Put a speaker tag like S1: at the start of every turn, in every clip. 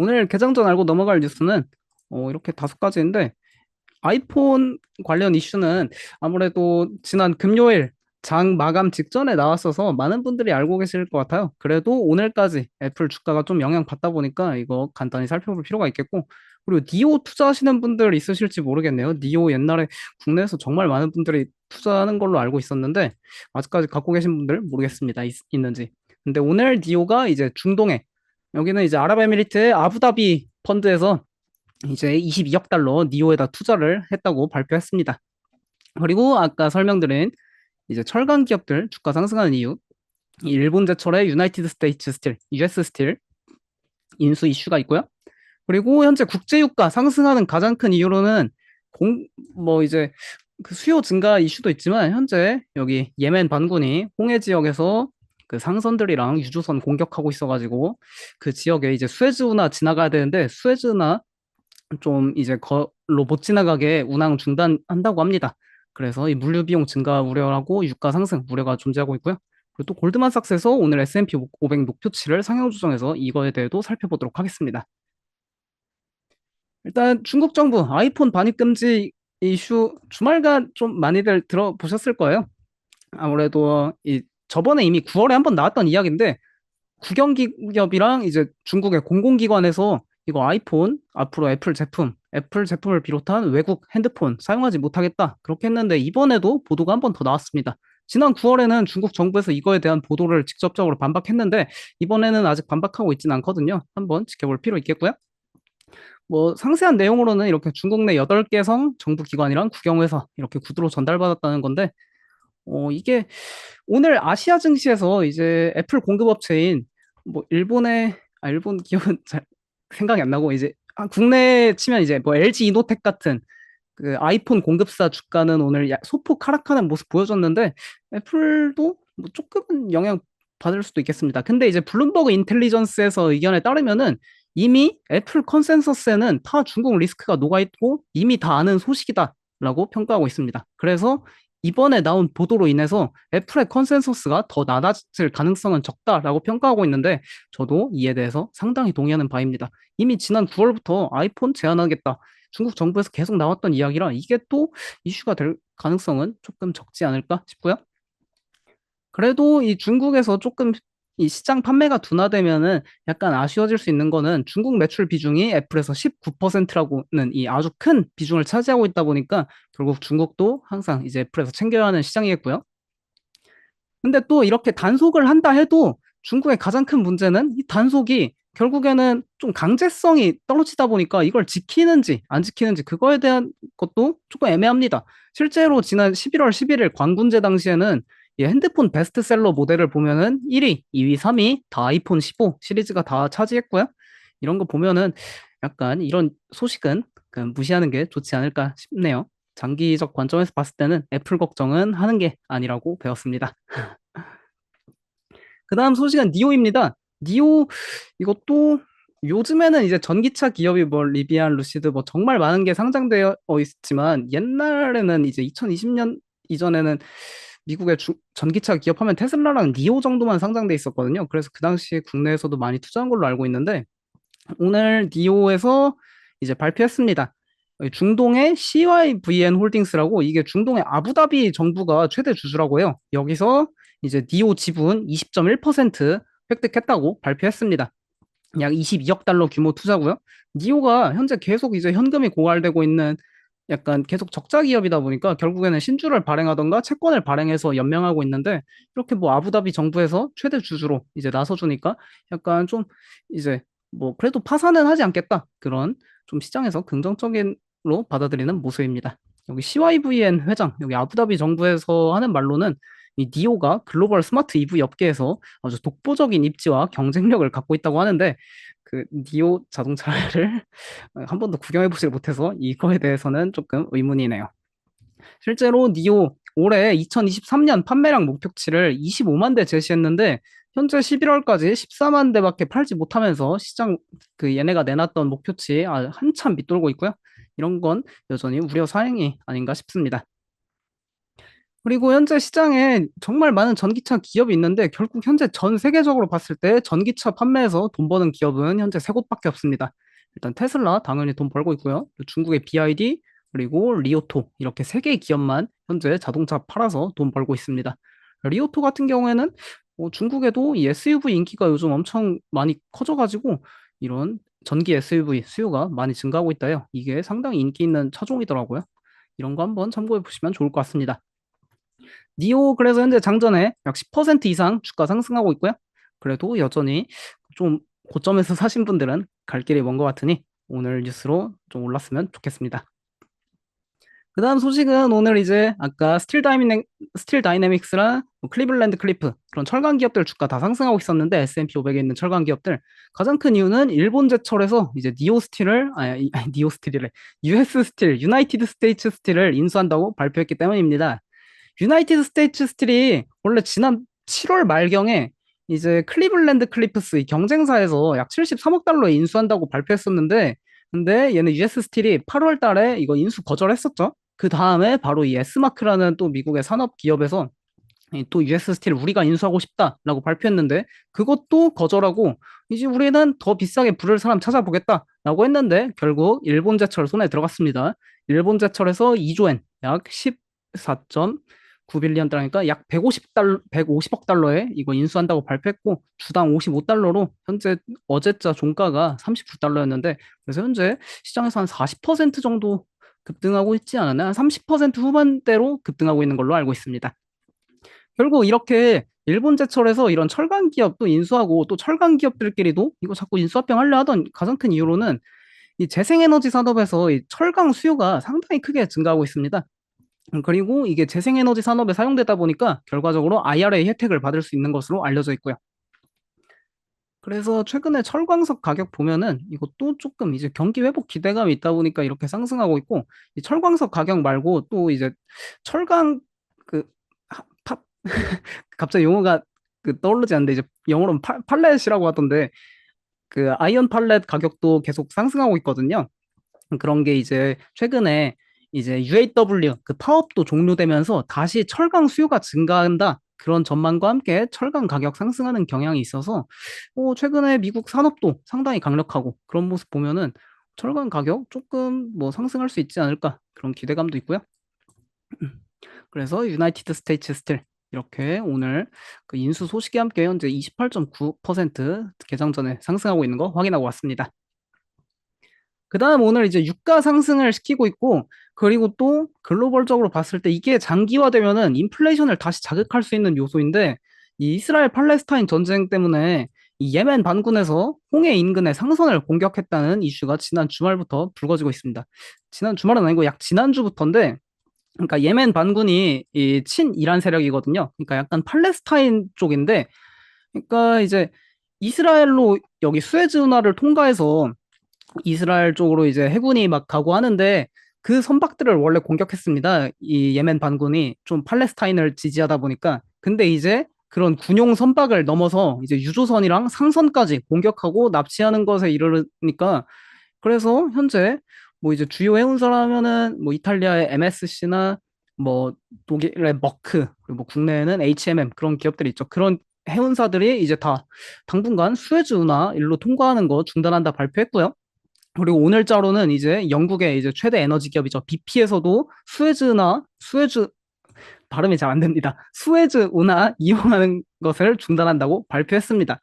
S1: 오늘 개장 전 알고 넘어갈 뉴스는 이렇게 다섯 가지인데 아이폰 관련 이슈는 아무래도 지난 금요일 장 마감 직전에 나왔어서 많은 분들이 알고 계실 것 같아요. 그래도 오늘까지 애플 주가가 좀 영향받다 보니까 이거 간단히 살펴볼 필요가 있겠고, 그리고 니오 투자하시는 분들 있으실지 모르겠네요. 니오 옛날에 국내에서 정말 많은 분들이 투자하는 걸로 알고 있었는데 아직까지 갖고 계신 분들 모르겠습니다. 있는지. 근데 오늘 니오가 이제 중동에, 여기는 이제 아랍에미리트의 아부다비 펀드에서 이제 22억 달러 니오에다 투자를 했다고 발표했습니다. 그리고 아까 설명드린 이제 철강 기업들 주가 상승하는 이유, 이 일본 제철의 유나이티드 스테이츠 스틸, US 스틸 인수 이슈가 있고요. 그리고 현재 국제 유가 상승하는 가장 큰 이유로는 공, 이제 그 수요 증가 이슈도 있지만 현재 여기 예멘 반군이 홍해 지역에서 그 상선들이랑 유조선 공격하고 있어가지고 그 지역에 이제 수에즈운하 지나가야 되는데 수에즈운하 좀 이제 걸로 못 지나가게 운항 중단한다고 합니다. 그래서 이 물류 비용 증가 우려하고 유가 상승 우려가 존재하고 있고요. 그리고 또 골드만삭스에서 오늘 S&P 500 목표치를 상향 조정해서 이거에 대해도 살펴보도록 하겠습니다. 일단 중국 정부 아이폰 반입 금지 이슈 주말간 좀 많이들 들어보셨을 거예요. 아무래도 이 저번에 이미 9월에 한번 나왔던 이야기인데 국영기업이랑 이제 중국의 공공기관에서 이거 아이폰 앞으로 애플 제품을 비롯한 외국 핸드폰 사용하지 못하겠다 그렇게 했는데 이번에도 보도가 한 번 더 나왔습니다. 지난 9월에는 중국 정부에서 이거에 대한 보도를 직접적으로 반박했는데 이번에는 아직 반박하고 있지는 않거든요. 한번 지켜볼 필요 있겠고요. 상세한 내용으로는 이렇게 중국 내 8개 성 정부 기관이랑 국영회사 이렇게 구두로 전달받았다는 건데 이게 오늘 아시아 증시에서 이제 애플 공급업체인 일본 기업은 잘 생각이 안 나고 이제 국내 치면 이제 LG 이노텍 같은 그 아이폰 공급사 주가는 오늘 소폭 하락하는 모습 보여줬는데 애플도 조금은 영향 받을 수도 있겠습니다. 근데 이제 블룸버그 인텔리전스에서 의견에 따르면은 이미 애플 컨센서스에는 타 중국 리스크가 녹아있고 이미 다 아는 소식이다라고 평가하고 있습니다. 그래서 이번에 나온 보도로 인해서 애플의 컨센서스가 더 낮아질 가능성은 적다라고 평가하고 있는데 저도 이에 대해서 상당히 동의하는 바입니다. 이미 지난 9월부터 아이폰 제한하겠다. 중국 정부에서 계속 나왔던 이야기라 이게 또 이슈가 될 가능성은 조금 적지 않을까 싶고요. 그래도 이 중국에서 조금 이 시장 판매가 둔화되면은 약간 아쉬워질 수 있는 거는 중국 매출 비중이 애플에서 19%라고는 이 아주 큰 비중을 차지하고 있다 보니까 결국 중국도 항상 이제 애플에서 챙겨야 하는 시장이겠고요. 근데 또 이렇게 단속을 한다 해도 중국의 가장 큰 문제는 이 단속이 결국에는 좀 강제성이 떨어지다 보니까 이걸 지키는지 안 지키는지 그거에 대한 것도 조금 애매합니다. 실제로 지난 11월 11일 광군제 당시에는 이 핸드폰 베스트셀러 모델을 보면은 1위, 2위, 3위 다 아이폰 15 시리즈가 다 차지했고요. 이런 거 보면은 약간 이런 소식은 그냥 무시하는 게 좋지 않을까 싶네요. 장기적 관점에서 봤을 때는 애플 걱정은 하는 게 아니라고 배웠습니다. 그 다음 소식은 니오입니다. 니오 이것도 요즘에는 이제 전기차 기업이 리비안, 루시드 정말 많은 게 상장되어 있지만 옛날에는 이제 2020년 이전에는 미국의 전기차 기업 하면 테슬라랑 니오 정도만 상장돼 있었거든요. 그래서 그 당시에 국내에서도 많이 투자한 걸로 알고 있는데 오늘 니오에서 이제 발표했습니다. 중동의 CYVN 홀딩스라고 이게 중동의 아부다비 정부가 최대 주주라고 해요. 여기서 이제 니오 지분 20.1% 획득했다고 발표했습니다. 약 22억 달러 규모 투자고요. 니오가 현재 계속 이제 현금이 고갈되고 있는 약간 계속 적자 기업이다 보니까 결국에는 신주를 발행하던가 채권을 발행해서 연명하고 있는데 이렇게 아부다비 정부에서 최대 주주로 이제 나서주니까 약간 좀 이제 그래도 파산은 하지 않겠다 그런 좀 시장에서 긍정적인로 받아들이는 모습입니다. 여기 CYVN 회장 여기 아부다비 정부에서 하는 말로는 이 니오가 글로벌 스마트 EV 업계에서 아주 독보적인 입지와 경쟁력을 갖고 있다고 하는데 그 니오 자동차를 한 번도 구경해 보질 못해서 이거에 대해서는 조금 의문이네요. 실제로 니오 올해 2023년 판매량 목표치를 25만 대 제시했는데 현재 11월까지 14만 대밖에 팔지 못하면서 시장 그 얘네가 내놨던 목표치 한참 밑돌고 있고요. 이런 건 여전히 우려 사항이 아닌가 싶습니다. 그리고 현재 시장에 정말 많은 전기차 기업이 있는데 결국 현재 전 세계적으로 봤을 때 전기차 판매에서 돈 버는 기업은 현재 세 곳밖에 없습니다. 일단 테슬라 당연히 돈 벌고 있고요. 중국의 BYD 그리고 리오토 이렇게 세 개의 기업만 현재 자동차 팔아서 돈 벌고 있습니다. 리오토 같은 경우에는 중국에도 이 SUV 인기가 요즘 엄청 많이 커져가지고 이런 전기 SUV 수요가 많이 증가하고 있다요. 이게 상당히 인기 있는 차종이더라고요. 이런 거 한번 참고해 보시면 좋을 것 같습니다. 니오 그래서 현재 장전에 약 10% 이상 주가 상승하고 있고요. 그래도 여전히 좀 고점에서 사신 분들은 갈 길이 먼 것 같으니 오늘 뉴스로 좀 올랐으면 좋겠습니다. 그 다음 소식은 오늘 이제 아까 스틸 다이내믹스랑 뭐 클리블랜드 클리프 그런 철강 기업들 주가 다 상승하고 있었는데 S&P 500에 있는 철강 기업들 가장 큰 이유는 일본 제철에서 이제 니오 스틸을 아니 니오 스틸이래 US 스틸 유나이티드 스테이츠 스틸을 인수한다고 발표했기 때문입니다. 유나이티드 스테이츠 스틸이 원래 지난 7월 말경에 이제 클리블랜드 클리프스 이 경쟁사에서 약 73억 달러에 인수한다고 발표했었는데 근데 얘는 US 스틸이 8월 달에 이거 인수 거절했었죠. 그 다음에 바로 이 S마크라는 또 미국의 산업 기업에서 또 US 스틸 우리가 인수하고 싶다라고 발표했는데 그것도 거절하고 이제 우리는 더 비싸게 부를 사람 찾아보겠다라고 했는데 결국 일본 제철 손에 들어갔습니다. 일본 제철에서 2조 엔, 약 14.9빌리언 달러니까 약 150억 달러에 이거 인수한다고 발표했고 주당 55달러로 현재 어제자 종가가 39달러였는데 그래서 현재 시장에서 한 40% 정도 급등하고 있지 않았나? 한 30% 후반대로 급등하고 있는 걸로 알고 있습니다. 결국 이렇게 일본 제철에서 이런 철강 기업도 인수하고 또 철강 기업들끼리도 이거 자꾸 인수합병 하려 하던 가장 큰 이유로는 이 재생에너지 산업에서 이 철강 수요가 상당히 크게 증가하고 있습니다. 그리고 이게 재생에너지 산업에 사용되다 보니까 결과적으로 IRA 혜택을 받을 수 있는 것으로 알려져 있고요. 그래서 최근에 철광석 가격 보면은 이것도 조금 이제 경기 회복 기대감이 있다 보니까 이렇게 상승하고 있고 이 철광석 가격 말고 또 이제 철강 그 팝 갑자기 용어가 떠오르지 않는데 이제 영어로는 팔렛이라고 하던데 그 아이언 팔렛 가격도 계속 상승하고 있거든요. 그런 게 이제 최근에 이제 UAW 그 파업도 종료되면서 다시 철강 수요가 증가한다. 그런 전망과 함께 철강 가격 상승하는 경향이 있어서 최근에 미국 산업도 상당히 강력하고 그런 모습 보면은 철강 가격 조금 뭐 상승할 수 있지 않을까 그런 기대감도 있고요. 그래서 유나이티드 스테이츠 스틸 이렇게 오늘 그 인수 소식이 함께 현재 28.9% 개장 전에 상승하고 있는 거 확인하고 왔습니다. 그 다음 오늘 이제 유가 상승을 시키고 있고, 그리고 또 글로벌적으로 봤을 때 이게 장기화되면은 인플레이션을 다시 자극할 수 있는 요소인데, 이 이스라엘 팔레스타인 전쟁 때문에 이 예멘 반군에서 홍해 인근의 상선을 공격했다는 이슈가 지난 주말부터 불거지고 있습니다. 지난 주말은 아니고 약 지난주부터인데, 그러니까 예멘 반군이 이 친이란 세력이거든요. 그러니까 약간 팔레스타인 쪽인데, 그러니까 이제 이스라엘로 여기 수에즈 운하를 통과해서 이스라엘 쪽으로 이제 해군이 막 가고 하는데 그 선박들을 원래 공격했습니다. 이 예멘 반군이 좀 팔레스타인을 지지하다 보니까. 근데 이제 그런 군용 선박을 넘어서 이제 유조선이랑 상선까지 공격하고 납치하는 것에 이르니까 그래서 현재 뭐 이제 주요 해운사라면은 뭐 이탈리아의 MSC나 뭐 독일의 머크 그리고 뭐 국내에는 HMM 그런 기업들이 있죠. 그런 해운사들이 이제 다 당분간 수에즈 운하 일로 통과하는 거 중단한다 발표했고요. 그리고 오늘자로는 이제 영국의 이제 최대 에너지 기업이죠. BP에서도 수에즈 발음이 잘 안 됩니다. 수에즈 운하 이용하는 것을 중단한다고 발표했습니다.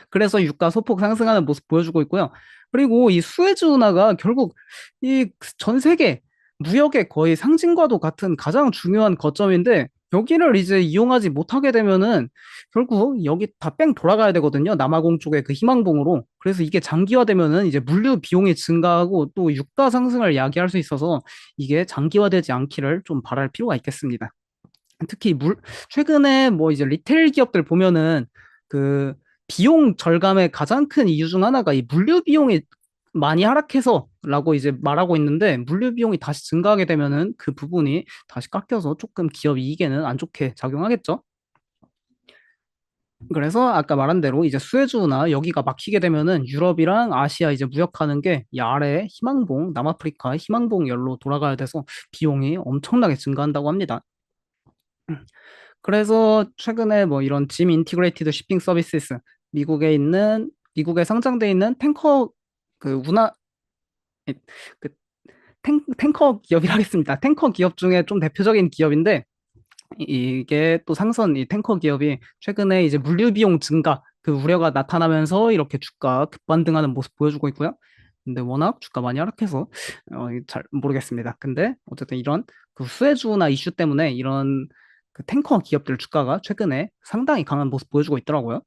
S1: 그래서 유가 소폭 상승하는 모습 보여주고 있고요. 그리고 이 수에즈 운하가 결국 이 전 세계 무역의 거의 상징과도 같은 가장 중요한 거점인데 여기를 이제 이용하지 못하게 되면은 결국 여기 다 뺑 돌아가야 되거든요. 남아공 쪽에 그 희망봉으로. 그래서 이게 장기화되면은 이제 물류 비용이 증가하고 또 유가 상승을 야기할 수 있어서 이게 장기화되지 않기를 좀 바랄 필요가 있겠습니다. 특히 최근에 뭐 이제 리테일 기업들 보면은 그 비용 절감의 가장 큰 이유 중 하나가 이 물류 비용이 많이 하락해서라고 이제 말하고 있는데 물류 비용이 다시 증가하게 되면은 그 부분이 다시 깎여서 조금 기업 이익에는 안 좋게 작용하겠죠. 그래서 아까 말한 대로 이제 수에즈나 여기가 막히게 되면은 유럽이랑 아시아 이제 무역하는 게 이 아래 희망봉, 남아프리카 희망봉 열로 돌아가야 돼서 비용이 엄청나게 증가한다고 합니다. 그래서 최근에 뭐 이런 짐 인티그레이티드 shipping 서비스 미국에 상장돼 있는 탱커 그 운하 그 탱커 기업이라 하겠습니다. 탱커 기업 중에 좀 대표적인 기업인데 이게 또 이 탱커 기업이 최근에 이제 물류 비용 증가 그 우려가 나타나면서 이렇게 주가 급반등하는 모습 보여주고 있고요. 근데 워낙 주가 많이 하락해서 잘 모르겠습니다. 근데 어쨌든 이런 그 수혜주나 이슈 때문에 이런 그 탱커 기업들 주가가 최근에 상당히 강한 모습 보여주고 있더라고요.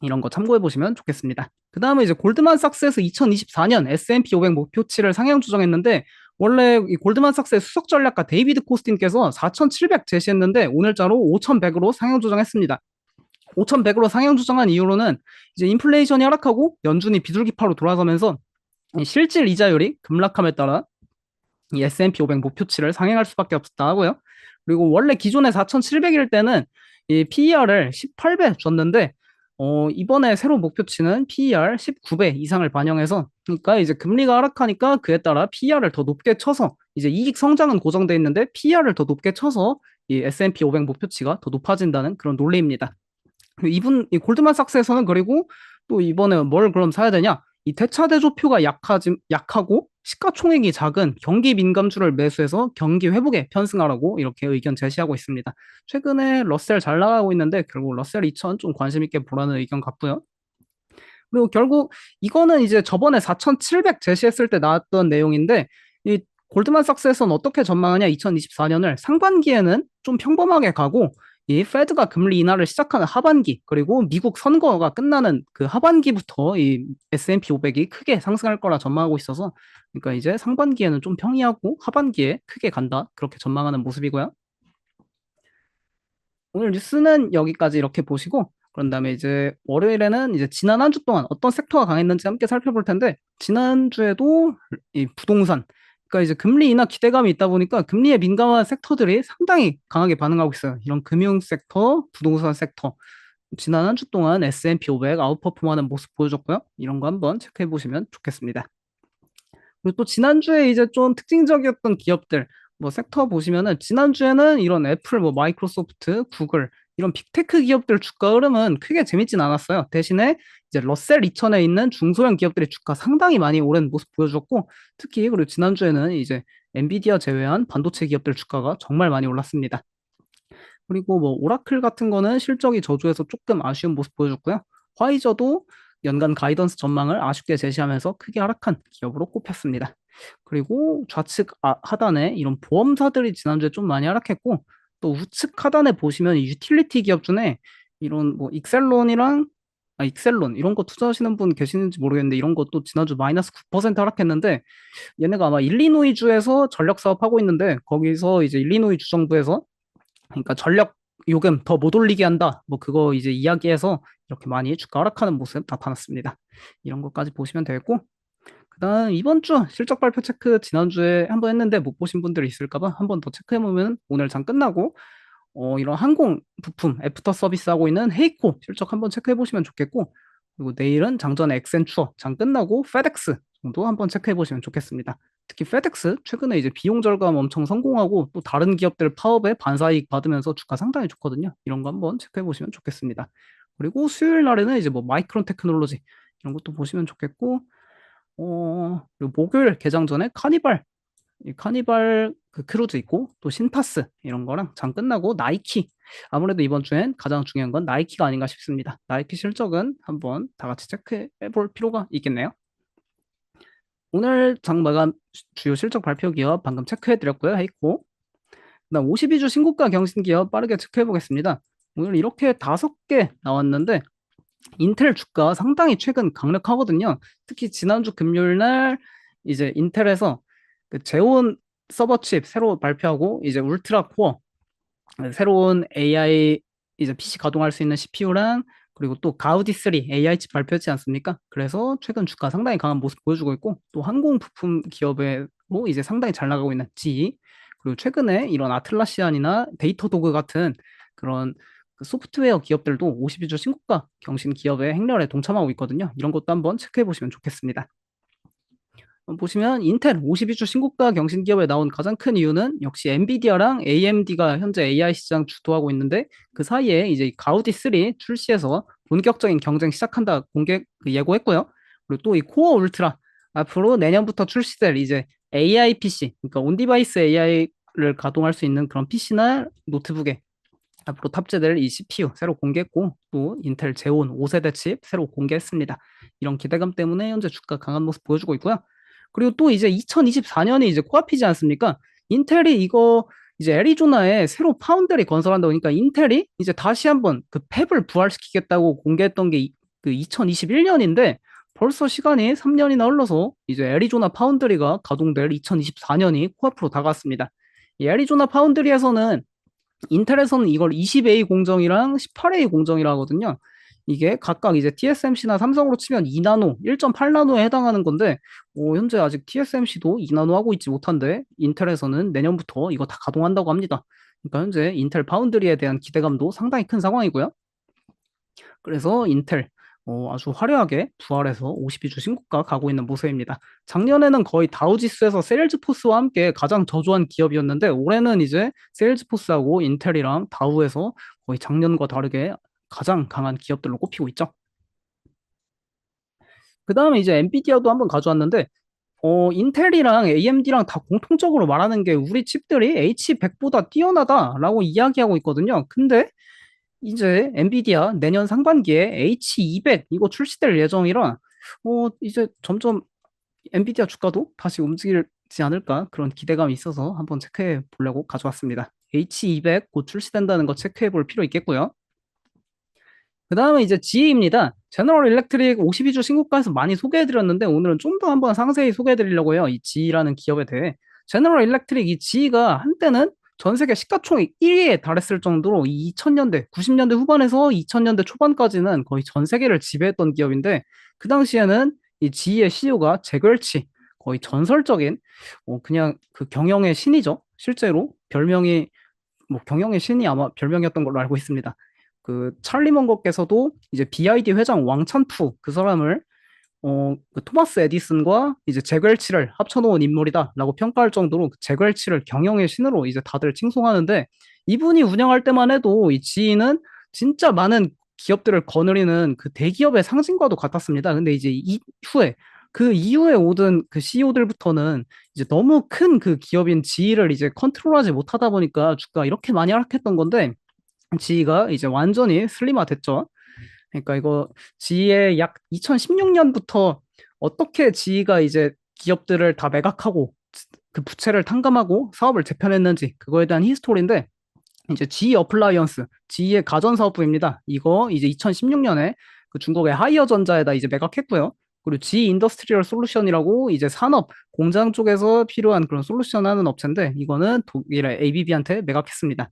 S1: 이런 거 참고해 보시면 좋겠습니다. 그 다음에 이제 골드만삭스에서 2024년 S&P 500 목표치를 상향 조정했는데 원래 이 골드만삭스의 수석 전략가 데이비드 코스틴께서 4,700 제시했는데 오늘자로 5,100으로 상향 조정했습니다. 5,100으로 상향 조정한 이유로는 이제 인플레이션이 하락하고 연준이 비둘기파로 돌아서면서 실질 이자율이 급락함에 따라 이 S&P 500 목표치를 상향할 수밖에 없었다 하고요. 그리고 원래 기존에 4,700일 때는 이 PER을 18배 줬는데 이번에 새로 목표치는 PER 19배 이상을 반영해서 그러니까 이제 금리가 하락하니까 그에 따라 PER을 더 높게 쳐서 이제 이익 성장은 고정돼 있는데 PER을 더 높게 쳐서 이 S&P 500 목표치가 더 높아진다는 그런 논리입니다. 이 골드만삭스에서는 그리고 또 이번에 뭘 그럼 사야 되냐? 이 대차대조표가 약하고 시가총액이 작은 경기 민감주를 매수해서 경기 회복에 편승하라고 이렇게 의견 제시하고 있습니다. 최근에 러셀 잘 나가고 있는데 결국 러셀 2000 좀 관심 있게 보라는 의견 같고요. 그리고 결국 이거는 이제 저번에 4,700 제시했을 때 나왔던 내용인데 이 골드만삭스에서는 어떻게 전망하냐 2024년을 상반기에는 좀 평범하게 가고 이 페드가 금리 인하를 시작하는 하반기 그리고 미국 선거가 끝나는 그 하반기부터 이 S&P 500이 크게 상승할 거라 전망하고 있어서 그러니까 이제 상반기에는 좀 평이하고 하반기에 크게 간다 그렇게 전망하는 모습이고요. 오늘 뉴스는 여기까지 이렇게 보시고 그런 다음에 이제 월요일에는 이제 지난 한 주 동안 어떤 섹터가 강했는지 함께 살펴볼 텐데 지난주에도 이 부동산 그러니까 이제 금리 인하 기대감이 있다 보니까 금리에 민감한 섹터들이 상당히 강하게 반응하고 있어요. 이런 금융 섹터, 부동산 섹터 지난 한 주 동안 S&P 500 아웃퍼폼하는 모습 보여줬고요. 이런 거 한번 체크해 보시면 좋겠습니다. 그리고 또 지난주에 이제 좀 특징적이었던 기업들, 뭐 섹터 보시면은 지난주에는 이런 애플, 뭐 마이크로소프트, 구글 이런 빅테크 기업들 주가 흐름은 크게 재밌진 않았어요. 대신에 이제 러셀 2000에 있는 중소형 기업들의 주가 상당히 많이 오른 모습 보여줬고 특히 그리고 지난주에는 이제 엔비디아 제외한 반도체 기업들 주가가 정말 많이 올랐습니다. 그리고 뭐 오라클 같은 거는 실적이 저조해서 조금 아쉬운 모습 보여줬고요. 화이저도 연간 가이던스 전망을 아쉽게 제시하면서 크게 하락한 기업으로 꼽혔습니다. 그리고 좌측 하단에 이런 보험사들이 지난주에 좀 많이 하락했고 또 우측 하단에 보시면 유틸리티 기업 중에 이런 뭐 익셀론 이런 거 투자하시는 분 계시는지 모르겠는데 이런 것도 지난주 마이너스 9% 하락했는데 얘네가 아마 일리노이 주에서 전력 사업 하고 있는데 거기서 이제 일리노이 주정부에서 그러니까 전력 요금 더 못 올리게 한다. 뭐 그거 이제 이야기해서 이렇게 많이 주가 하락하는 모습 나타났습니다. 이런 것까지 보시면 되겠고 그다음 이번 주 실적 발표 체크 지난주에 한번 했는데 못 보신 분들이 있을까 봐 한번 더 체크해 보면 오늘 장 끝나고 이런 항공 부품 애프터 서비스 하고 있는 헤이코 실적 한번 체크해 보시면 좋겠고 그리고 내일은 장전의 엑센추어 장 끝나고 페덱스 정도 한번 체크해 보시면 좋겠습니다. 특히 페덱스 최근에 이제 비용 절감 엄청 성공하고 또 다른 기업들 파업에 반사이익 받으면서 주가 상당히 좋거든요. 이런 거 한번 체크해 보시면 좋겠습니다. 그리고 수요일 날에는 이제 뭐 마이크론 테크놀로지 이런 것도 보시면 좋겠고 그리고 목요일 개장 전에 이 카니발 그 크루즈 있고 또 신파스 이런 거랑 장 끝나고 나이키 아무래도 이번 주엔 가장 중요한 건 나이키가 아닌가 싶습니다. 나이키 실적은 한번 다 같이 체크해 볼 필요가 있겠네요. 오늘 장 마감 주요 실적 발표 기업 방금 체크해 드렸고요. 했고 그다음 52주 신고가 경신 기업 빠르게 체크해 보겠습니다. 오늘 이렇게 5개 나왔는데 인텔 주가 상당히 최근 강력하거든요. 특히 지난주 금요일 날 이제 인텔에서 그 제온 서버 칩 새로 발표하고 이제 울트라 코어 새로운 AI 이제 PC 가동할 수 있는 CPU랑 그리고 또 가우디 3 AI 칩 발표했지 않습니까? 그래서 최근 주가 상당히 강한 모습 보여주고 있고 또 항공 부품 기업으로 이제 상당히 잘 나가고 있는 GE 그리고 최근에 이런 아틀라시안이나 데이터도그 같은 그런 그 소프트웨어 기업들도 52주 신고가 경신 기업의 행렬에 동참하고 있거든요. 이런 것도 한번 체크해 보시면 좋겠습니다. 보시면 인텔 52주 신고가 경신 기업에 나온 가장 큰 이유는 역시 엔비디아랑 AMD가 현재 AI 시장 주도하고 있는데 그 사이에 이제 가우디 3 출시해서 본격적인 경쟁 시작한다 공개 예고했고요. 그리고 또 이 코어 울트라 앞으로 내년부터 출시될 이제 AI PC, 그러니까 온디바이스 AI를 가동할 수 있는 그런 PC나 노트북에 앞으로 탑재될 이 CPU 새로 공개했고 또 인텔 제온 5세대 칩 새로 공개했습니다. 이런 기대감 때문에 현재 주가 강한 모습 보여주고 있고요. 그리고 또 이제 2024년이 이제 코앞이지 않습니까? 인텔이 이거 이제 애리조나에 새로 파운드리 건설한다 보니까 인텔이 이제 다시 한번 그 팹을 부활시키겠다고 공개했던 게 그 2021년인데 벌써 시간이 3년이나 흘러서 이제 애리조나 파운드리가 가동될 2024년이 코앞으로 다가왔습니다. 이 애리조나 파운드리에서는 인텔에서는 이걸 20A 공정이랑 18A 공정이라 하거든요. 이게 각각 이제 TSMC나 삼성으로 치면 2나노, 1.8나노에 해당하는 건데, 현재 아직 TSMC도 2나노 하고 있지 못한데, 인텔에서는 내년부터 이거 다 가동한다고 합니다. 그러니까 현재 인텔 파운드리에 대한 기대감도 상당히 큰 상황이고요. 그래서 인텔 아주 화려하게 부활해서 52주 신고가 가고 있는 모습입니다. 작년에는 거의 다우지수에서 세일즈포스와 함께 가장 저조한 기업이었는데 올해는 이제 세일즈포스하고 인텔이랑 다우에서 거의 작년과 다르게 가장 강한 기업들로 꼽히고 있죠. 그 다음에 이제 엔비디아도 한번 가져왔는데 인텔이랑 AMD랑 다 공통적으로 말하는 게 우리 칩들이 H100보다 뛰어나다라고 이야기하고 있거든요. 근데 이제 엔비디아 내년 상반기에 H200 이거 출시될 예정이라 이제 점점 엔비디아 주가도 다시 움직이지 않을까 그런 기대감이 있어서 한번 체크해 보려고 가져왔습니다. H200 곧 출시된다는 거 체크해 볼 필요 있겠고요. 그 다음에 이제 GE입니다. 제너럴 일렉트릭 52주 신고가에서 많이 소개해드렸는데 오늘은 좀 더 한번 상세히 소개해드리려고 해요. 이 GE라는 기업에 대해. 제너럴 일렉트릭 이 GE가 한때는 전 세계 시가총액 1위에 달했을 정도로 2000년대, 90년대 후반에서 2000년대 초반까지는 거의 전 세계를 지배했던 기업인데 그 당시에는 이 GE의 CEO가 잭웰치 거의 전설적인 그냥 그 경영의 신이죠. 실제로 별명이 뭐 경영의 신이 아마 별명이었던 걸로 알고 있습니다. 그 찰리 먼거께서도 이제 BID 회장 왕찬투 그 사람을 그 토마스 에디슨과 이제 잭웰치를 합쳐놓은 인물이다라고 평가할 정도로 그 잭웰치를 경영의 신으로 이제 다들 칭송하는데 이분이 운영할 때만 해도 이 지인은 진짜 많은 기업들을 거느리는 그 대기업의 상징과도 같았습니다. 근데 이제 이후에 그 이후에 오던 그 CEO들부터는 이제 너무 큰 그 기업인 지위를 이제 컨트롤하지 못하다 보니까 주가 이렇게 많이 하락했던 건데 지위가 이제 완전히 슬림화 됐죠. 그러니까 이거 지의 약 2016년부터 어떻게 지가 이제 기업들을 다 매각하고 그 부채를 탕감하고 사업을 재편했는지 그거에 대한 히스토리인데 이제 G 어플라이언스, G의 가전 사업부입니다. 이거 이제 2016년에 그 중국의 하이어전자에다 이제 매각했고요. 그리고 G 인더스트리얼 솔루션이라고 이제 산업 공장 쪽에서 필요한 그런 솔루션 하는 업체인데 이거는 독일의 ABB한테 매각했습니다.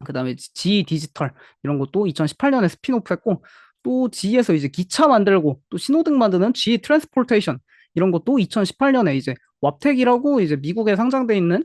S1: 그다음에 G 디지털 이런 것도 2018년에 스핀오프 했고 또 G에서 이제 기차 만들고 또 신호등 만드는 G 트랜스포테이션 이런 것도 2018년에 이제 왑텍이라고 이제 미국에 상장돼 있는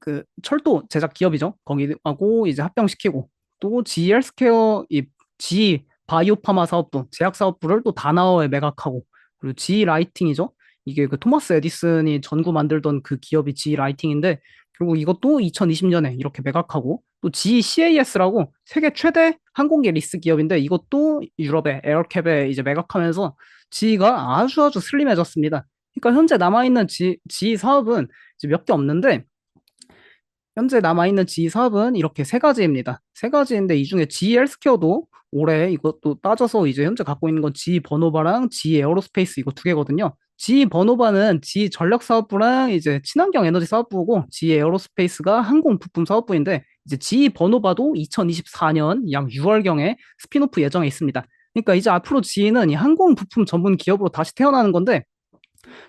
S1: 그 철도 제작 기업이죠. 거기하고 이제 합병시키고 또 G 헬스케어 이 G 바이오파마 사업부 제약 사업부를 또 다나워에 매각하고 그리고 G 라이팅이죠. 이게 그 토마스 에디슨이 전구 만들던 그 기업이 G 라이팅인데 결국 이것도 2020년에 이렇게 매각하고 또 GCAS라고 세계 최대 항공기 리스 기업인데 이것도 유럽의 에어캡에 이제 매각하면서 G가 아주 슬림해졌습니다. 그러니까 현재 남아있는 G 사업은 몇 개 없는데 현재 남아있는 G 사업은 이렇게 세 가지입니다. 세 가지인데 이 중에 G 헬스케어도 올해 이것도 따져서 이제 현재 갖고 있는 건 G 버노바랑 G 에어로스페이스 이거 두 개거든요. G 버노바는 G 전력 사업부랑 이제 친환경 에너지 사업부고 G 에어로스페이스가 항공 부품 사업부인데 이제 G 버노바도 2024년 약 6월경에 스핀오프 예정에 있습니다. 그러니까 이제 앞으로 G는 이 항공 부품 전문 기업으로 다시 태어나는 건데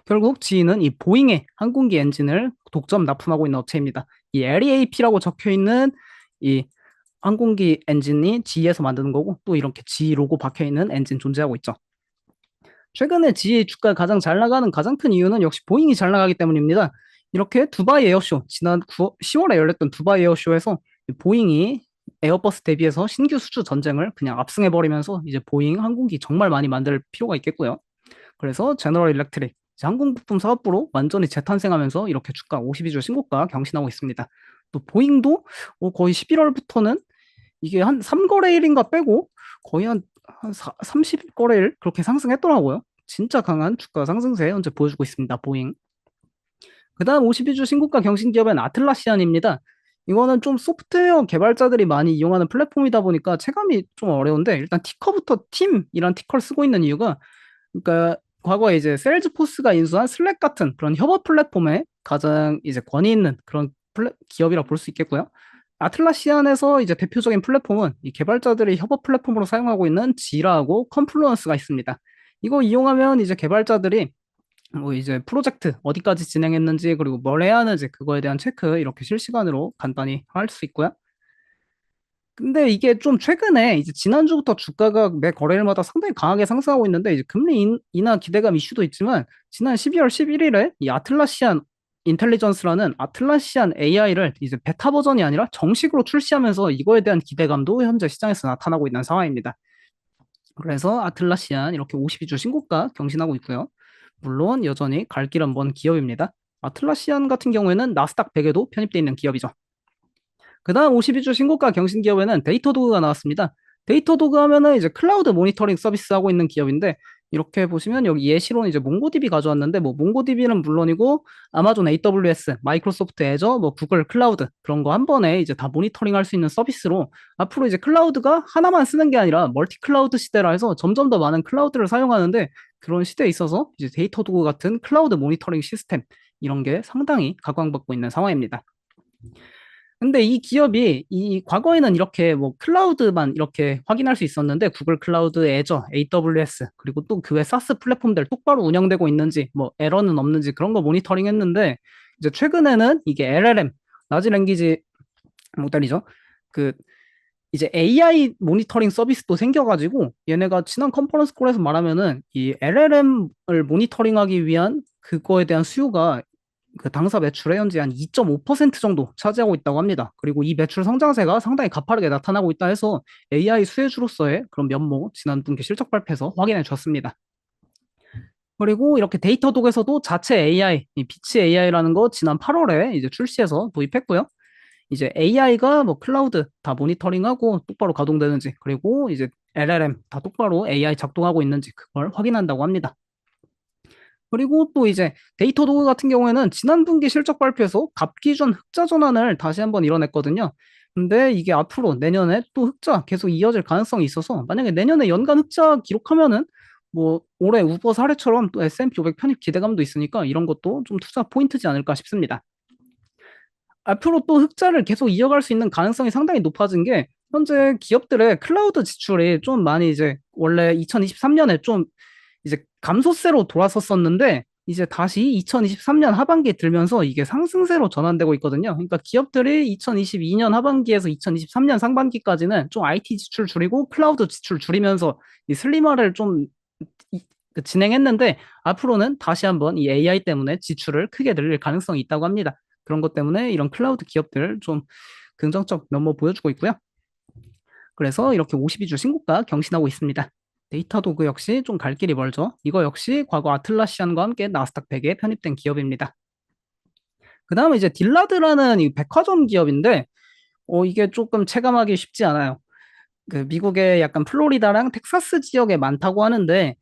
S1: 결국 G는 이 보잉의 항공기 엔진을 독점 납품하고 있는 업체입니다. 이 LEAP라고 적혀 있는 이 항공기 엔진이 G에서 만드는 거고 또 이렇게 G 로고 박혀 있는 엔진 존재하고 있죠. 최근에 G 주가 가장 잘 나가는 가장 큰 이유는 역시 보잉이 잘 나가기 때문입니다. 이렇게 두바이 에어쇼 지난 10월에 열렸던 두바이 에어쇼에서 보잉이 에어버스 대비해서 신규 수주 전쟁을 그냥 압승해 버리면서 이제 보잉 항공기 정말 많이 만들 필요가 있겠고요. 그래서 제너럴 일렉트릭 이제 항공부품 사업부로 완전히 재탄생하면서 이렇게 주가 52주 신고가 경신하고 있습니다. 또 보잉도 거의 11월부터는 이게 한 3거래일인가 빼고 거의 한 30거래일 그렇게 상승했더라고요. 진짜 강한 주가 상승세 현재 보여주고 있습니다. 보잉. 그 다음 52주 신고가 경신 기업은 아틀라시안입니다. 이거는 좀 소프트웨어 개발자들이 많이 이용하는 플랫폼이다 보니까 체감이 좀 어려운데 일단 티커부터 팀이란 티커를 쓰고 있는 이유가 그러니까 과거에 이제 세일즈포스가 인수한 슬랙 같은 그런 협업 플랫폼에 가장 이제 권위 있는 그런 기업이라 볼 수 있겠고요. 아틀라시안에서 이제 대표적인 플랫폼은 이 개발자들이 협업 플랫폼으로 사용하고 있는 지라하고 컨플루언스가 있습니다. 이거 이용하면 이제 개발자들이 뭐 이제 프로젝트 어디까지 진행했는지 그리고 뭘 해야 하는지 그거에 대한 체크 이렇게 실시간으로 간단히 할 수 있고요. 근데 이게 좀 최근에 이제 지난주부터 주가가 매 거래일마다 상당히 강하게 상승하고 있는데 이제 금리 인하 기대감 이슈도 있지만 지난 12월 11일에 이 아틀라시안 인텔리전스라는 아틀라시안 AI를 이제 베타 버전이 아니라 정식으로 출시하면서 이거에 대한 기대감도 현재 시장에서 나타나고 있는 상황입니다. 그래서 아틀라시안 이렇게 52주 신고가 경신하고 있고요. 물론 여전히 갈 길은 먼 기업입니다. 아틀라시안 같은 경우에는 나스닥 100에도 편입되어 있는 기업이죠. 그 다음 52주 신고가 경신 기업에는 데이터도그가 나왔습니다. 데이터도그 하면은 이제 클라우드 모니터링 서비스 하고 있는 기업인데 이렇게 보시면 여기 예시로는 이제 몽고디비 가져왔는데 뭐 몽고디비는 물론이고 아마존 AWS, 마이크로소프트 애저, 뭐 구글 클라우드 그런 거 한 번에 이제 다 모니터링 할 수 있는 서비스로 앞으로 이제 클라우드가 하나만 쓰는 게 아니라 멀티 클라우드 시대라 해서 점점 더 많은 클라우드를 사용하는데 그런 시대에 있어서 이제 데이터도그 같은 클라우드 모니터링 시스템 이런 게 상당히 각광받고 있는 상황입니다. 근데 이 기업이 이 과거에는 이렇게 뭐 클라우드만 이렇게 확인할 수 있었는데 구글 클라우드, 애저, AWS 그리고 또 그 외 사스 플랫폼들 똑바로 운영되고 있는지 뭐 에러는 없는지 그런 거 모니터링 했는데 이제 최근에는 이게 LLM, 라지 랭귀지 모델이죠. 그 이제 AI 모니터링 서비스도 생겨가지고 얘네가 지난 컨퍼런스 콜에서 말하면은 이 LLM을 모니터링하기 위한 그거에 대한 수요가 그 당사 매출의 현재 한 2.5% 정도 차지하고 있다고 합니다. 그리고 이 매출 성장세가 상당히 가파르게 나타나고 있다 해서 AI 수혜주로서의 그런 면모 지난 분기 실적 발표에서 확인해 줬습니다. 그리고 이렇게 데이터독에서도 자체 AI, 이 비치 AI라는 거 지난 8월에 이제 출시해서 도입했고요. 이제 AI가 뭐 클라우드 다 모니터링하고 똑바로 가동되는지 그리고 이제 LLM 다 똑바로 AI 작동하고 있는지 그걸 확인한다고 합니다. 그리고 또 이제 데이터도그 같은 경우에는 지난 분기 실적 발표에서 갑기준 흑자 전환을 다시 한번 이뤄냈거든요. 근데 이게 앞으로 내년에 또 흑자 계속 이어질 가능성이 있어서 만약에 내년에 연간 흑자 기록하면은 뭐 올해 우버 사례처럼 또 S&P 500 편입 기대감도 있으니까 이런 것도 좀 투자 포인트지 않을까 싶습니다. 앞으로 또 흑자를 계속 이어갈 수 있는 가능성이 상당히 높아진 게 현재 기업들의 클라우드 지출이 좀 많이 이제 원래 2023년에 좀 이제 감소세로 돌아섰었는데 이제 다시 2023년 하반기에 들면서 이게 상승세로 전환되고 있거든요. 그러니까 기업들이 2022년 하반기에서 2023년 상반기까지는 좀 IT 지출 줄이고 클라우드 지출 줄이면서 이 슬림화를 좀 진행했는데 앞으로는 다시 한번 이 AI 때문에 지출을 크게 늘릴 가능성이 있다고 합니다. 그런 것 때문에 이런 클라우드 기업들 좀 긍정적 면모 보여주고 있고요. 그래서 이렇게 52주 신고가 경신하고 있습니다. 데이터 도구 역시 좀 갈 길이 멀죠. 이거 역시 과거 아틀라시안과 함께 나스닥 100에 편입된 기업입니다. 그 다음에 이제 딜라드라는 이 백화점 기업인데, 이게 조금 체감하기 쉽지 않아요. 그 미국의 약간 플로리다랑 텍사스 지역에 많다고 하는데,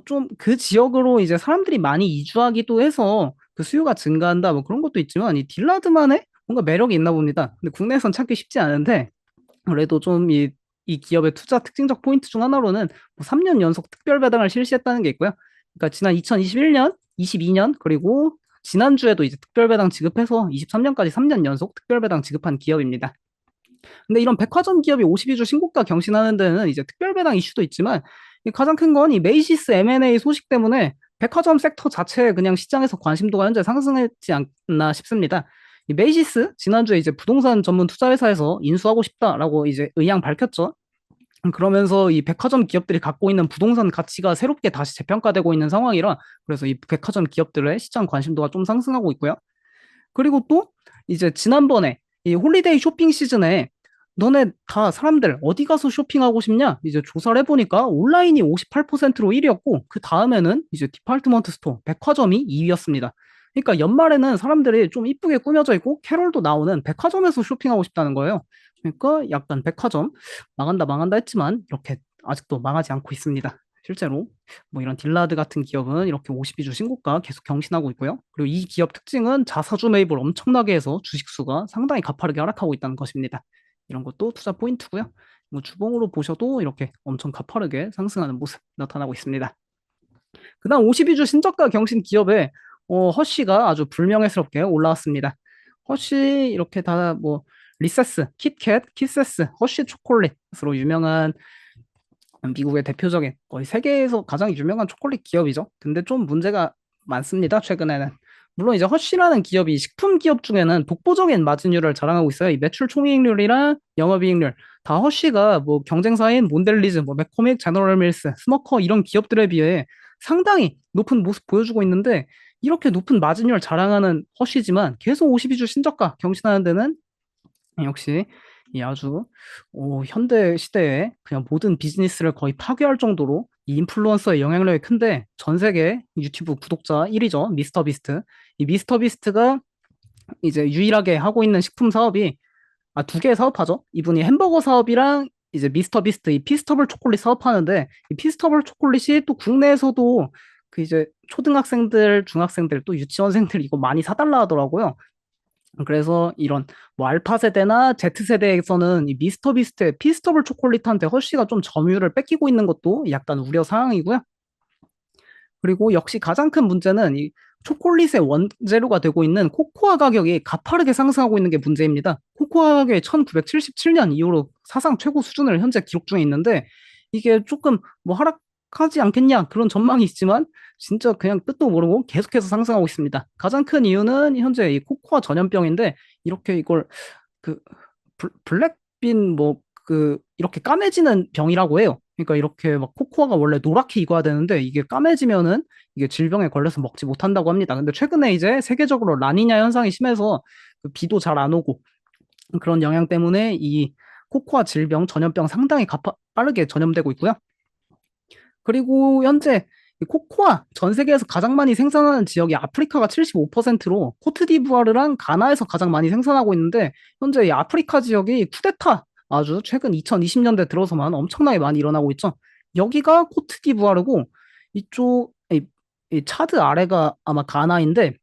S1: 좀 그 지역으로 이제 사람들이 많이 이주하기도 해서 그 수요가 증가한다 뭐 그런 것도 있지만 이 딜라드만의 뭔가 매력이 있나 봅니다. 근데 국내에선 찾기 쉽지 않은데, 그래도 좀 이 기업의 투자 특징적 포인트 중 하나로는 뭐 3년 연속 특별 배당을 실시했다는 게 있고요. 그러니까 지난 2021년, 22년 그리고 지난주에도 이제 특별 배당 지급해서 23년까지 3년 연속 특별 배당 지급한 기업입니다. 근데 이런 백화점 기업이 52주 신고가 경신하는 데는 이제 특별 배당 이슈도 있지만 가장 큰 건 이 메이시스 M&A 소식 때문에 백화점 섹터 자체에 그냥 시장에서 관심도가 현재 상승했지 않나 싶습니다. 이 메이시스 지난주에 이제 부동산 전문 투자 회사에서 인수하고 싶다라고 이제 의향 밝혔죠. 그러면서 이 백화점 기업들이 갖고 있는 부동산 가치가 새롭게 다시 재평가되고 있는 상황이라 그래서 이 백화점 기업들의 시장 관심도가 좀 상승하고 있고요. 그리고 또 이제 지난번에 이 홀리데이 쇼핑 시즌에 너네 다 사람들 어디 가서 쇼핑하고 싶냐? 이제 조사를 해보니까 온라인이 58%로 1위였고, 그 다음에는 이제 디파트먼트 스토어, 백화점이 2위였습니다. 그러니까 연말에는 사람들이 좀 이쁘게 꾸며져 있고, 캐롤도 나오는 백화점에서 쇼핑하고 싶다는 거예요. 그러니까 약간 백화점 망한다 망한다 했지만, 이렇게 아직도 망하지 않고 있습니다. 실제로 뭐 이런 딜라드 같은 기업은 이렇게 52주 신고가 계속 경신하고 있고요. 그리고 이 기업 특징은 자사주 매입을 엄청나게 해서 주식수가 상당히 가파르게 하락하고 있다는 것입니다. 이런 것도 투자 포인트고요. 뭐 주봉으로 보셔도 이렇게 엄청 가파르게 상승하는 모습 나타나고 있습니다. 그다음 52주 신저가 경신 기업에 허쉬가 아주 불명예스럽게 올라왔습니다. 허쉬 이렇게 다 뭐 리세스, 킷캣, 키세스, 허쉬 초콜릿으로 유명한 미국의 대표적인 거의 세계에서 가장 유명한 초콜릿 기업이죠. 근데 좀 문제가 많습니다. 최근에는. 물론 이제 허쉬라는 기업이 식품 기업 중에는 독보적인 마진율을 자랑하고 있어요. 이 매출 총이익률이랑 영업이익률 다 허쉬가 뭐 경쟁사인 몬델리즈, 뭐 맥코믹, 제너럴 밀스, 스모커 이런 기업들에 비해 상당히 높은 모습 보여주고 있는데 이렇게 높은 마진율 자랑하는 허쉬지만 계속 52주 신저가 경신하는 데는 역시 이 아주 현대 시대에 그냥 모든 비즈니스를 거의 파괴할 정도로 이 인플루언서의 영향력이 큰데 전 세계 유튜브 구독자 1위죠. 미스터 비스트. 이 미스터 비스트가 이제 유일하게 하고 있는 식품 사업이 두 개의 사업하죠. 이분이 햄버거 사업이랑 이제 미스터 비스트 이 피스터블 초콜릿 사업하는데 이 피스터블 초콜릿이 또 국내에서도 그 이제 초등학생들, 중학생들 또 유치원생들 이거 많이 사달라 하더라고요. 그래서 이런 뭐 알파 세대나 Z 세대에서는 이 미스터 비스트의 피스터블 초콜릿한테 허쉬가 좀 점유율을 뺏기고 있는 것도 약간 우려 사항이고요. 그리고 역시 가장 큰 문제는 이 초콜릿의 원재료가 되고 있는 코코아 가격이 가파르게 상승하고 있는 게 문제입니다. 코코아 가격이 1977년 이후로 사상 최고 수준을 현재 기록 중에 있는데 이게 조금 뭐 하락하지 않겠냐 그런 전망이 있지만 진짜 그냥 끝도 모르고 계속해서 상승하고 있습니다. 가장 큰 이유는 현재 이 코코아 전염병인데 이렇게 이걸 그 블랙빈 뭐 그 이렇게 까매지는 병이라고 해요. 그러니까 이렇게 막 코코아가 원래 노랗게 익어야 되는데 이게 까매지면은 이게 질병에 걸려서 먹지 못한다고 합니다. 근데 최근에 이제 세계적으로 라니냐 현상이 심해서 그 비도 잘 안 오고 그런 영향 때문에 이 코코아 질병, 전염병 상당히 빠르게 전염되고 있고요. 그리고 현재 이 코코아 전 세계에서 가장 많이 생산하는 지역이 아프리카가 75%로 코트디부아르랑 가나에서 가장 많이 생산하고 있는데 현재 이 아프리카 지역이 쿠데타 아주 최근 2020년대 들어서만 엄청나게 많이 일어나고 있죠. 여기가 코트디부아르고 이쪽 이 차드 아래가 아마 가나인데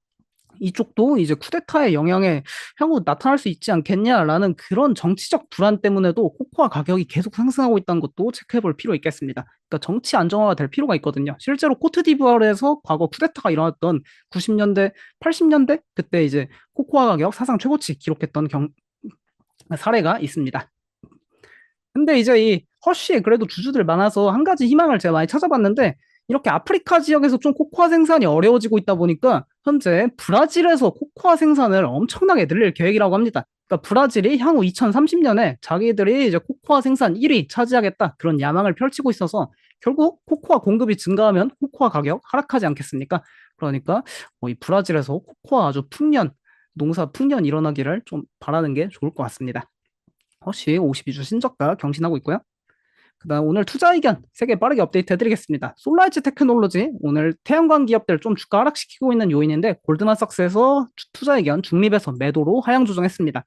S1: 이쪽도 이제 쿠데타의 영향에 향후 나타날 수 있지 않겠냐라는 그런 정치적 불안 때문에도 코코아 가격이 계속 상승하고 있다는 것도 체크해 볼 필요 있겠습니다. 그러니까 정치 안정화가 될 필요가 있거든요. 실제로 코트디부아르에서 과거 쿠데타가 일어났던 90년대, 80년대 그때 이제 코코아 가격 사상 최고치 기록했던 사례가 있습니다. 근데 이제 이 허쉬에 그래도 주주들 많아서 한 가지 희망을 제가 많이 찾아봤는데 이렇게 아프리카 지역에서 좀 코코아 생산이 어려워지고 있다 보니까 현재 브라질에서 코코아 생산을 엄청나게 늘릴 계획이라고 합니다. 그러니까 브라질이 향후 2030년에 자기들이 이제 코코아 생산 1위 차지하겠다 그런 야망을 펼치고 있어서 결국 코코아 공급이 증가하면 코코아 가격 하락하지 않겠습니까? 그러니까 뭐이 브라질에서 코코아 아주 농사 풍년 일어나기를 좀 바라는 게 좋을 것 같습니다. 허쉬 52주 신저가 경신하고 있고요. 그다음 오늘 투자 의견 3개 빠르게 업데이트 해드리겠습니다. 솔라이즈 테크놀로지 오늘 태양광 기업들 좀 주가 하락시키고 있는 요인인데 골드만삭스에서 투자 의견 중립에서 매도로 하향 조정했습니다.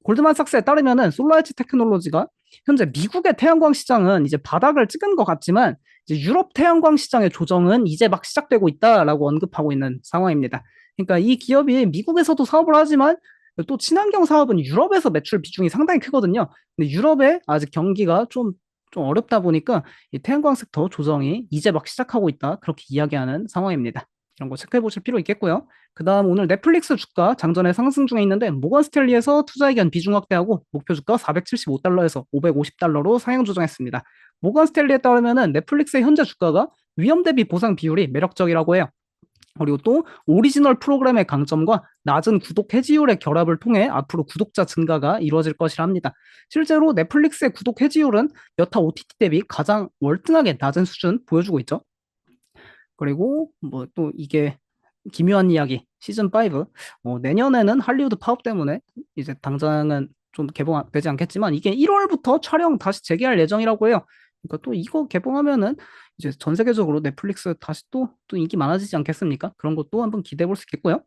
S1: 골드만삭스에 따르면은 솔라이즈 테크놀로지가 현재 미국의 태양광 시장은 이제 바닥을 찍은 것 같지만 이제 유럽 태양광 시장의 조정은 이제 막 시작되고 있다라고 언급하고 있는 상황입니다. 그러니까 이 기업이 미국에서도 사업을 하지만 또 친환경 사업은 유럽에서 매출 비중이 상당히 크거든요. 근데 유럽의 아직 경기가 좀 어렵다 보니까 이 태양광 섹터 조정이 이제 막 시작하고 있다. 그렇게 이야기하는 상황입니다. 이런 거 체크해 보실 필요 있겠고요. 그다음 오늘 넷플릭스 주가 장전에 상승 중에 있는데 모건 스탠리에서 투자 의견 비중 확대하고 목표 주가 475달러에서 550달러로 상향 조정했습니다. 모건 스탠리에 따르면은 넷플릭스의 현재 주가가 위험 대비 보상 비율이 매력적이라고 해요. 그리고 또 오리지널 프로그램의 강점과 낮은 구독 해지율의 결합을 통해 앞으로 구독자 증가가 이루어질 것이라 합니다. 실제로 넷플릭스의 구독 해지율은 여타 OTT 대비 가장 월등하게 낮은 수준 보여주고 있죠. 그리고 뭐 또 이게 기묘한 이야기 시즌 5 내년에는 할리우드 파업 때문에 이제 당장은 좀 개봉되지 않겠지만 이게 1월부터 촬영 다시 재개할 예정이라고 해요. 그러니까 또 이거 개봉하면은 이제 전 세계적으로 넷플릭스 다시 또 인기 많아지지 않겠습니까? 그런 것도 한번 기대해 볼 수 있겠고요.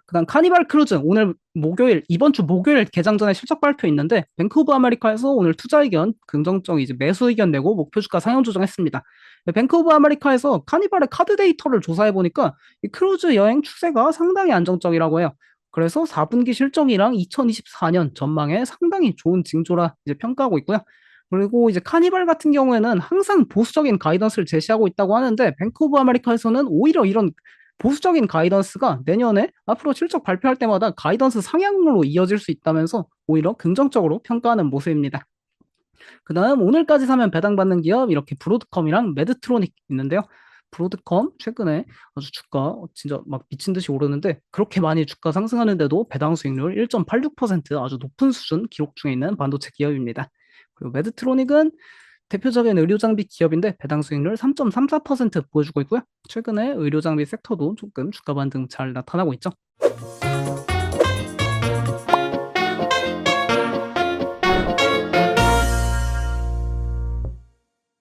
S1: 그다음 카니발 크루즈 오늘 목요일 이번 주 목요일 개장 전에 실적 발표 있는데 뱅크 오브 아메리카에서 오늘 투자 의견 긍정적 이제 매수 의견 내고 목표 주가 상향 조정했습니다. 뱅크 오브 아메리카에서 카니발의 카드 데이터를 조사해 보니까 이 크루즈 여행 추세가 상당히 안정적이라고 해요. 그래서 4분기 실적이랑 2024년 전망에 상당히 좋은 징조라 이제 평가하고 있고요. 그리고 이제 카니발 같은 경우에는 항상 보수적인 가이던스를 제시하고 있다고 하는데 뱅크 오브 아메리카에서는 오히려 이런 보수적인 가이던스가 내년에 앞으로 실적 발표할 때마다 가이던스 상향으로 이어질 수 있다면서 오히려 긍정적으로 평가하는 모습입니다. 그 다음 오늘까지 사면 배당받는 기업 이렇게 브로드컴이랑 매드트로닉 있는데요. 브로드컴 최근에 아주 주가 진짜 막 미친 듯이 오르는데 그렇게 많이 주가 상승하는데도 배당 수익률 1.86% 아주 높은 수준 기록 중에 있는 반도체 기업입니다. 그리고 매드트로닉은 대표적인 의료 장비 기업인데 배당 수익률 3.34% 보여주고 있고요. 최근에 의료 장비 섹터도 조금 주가 반등 잘 나타나고 있죠.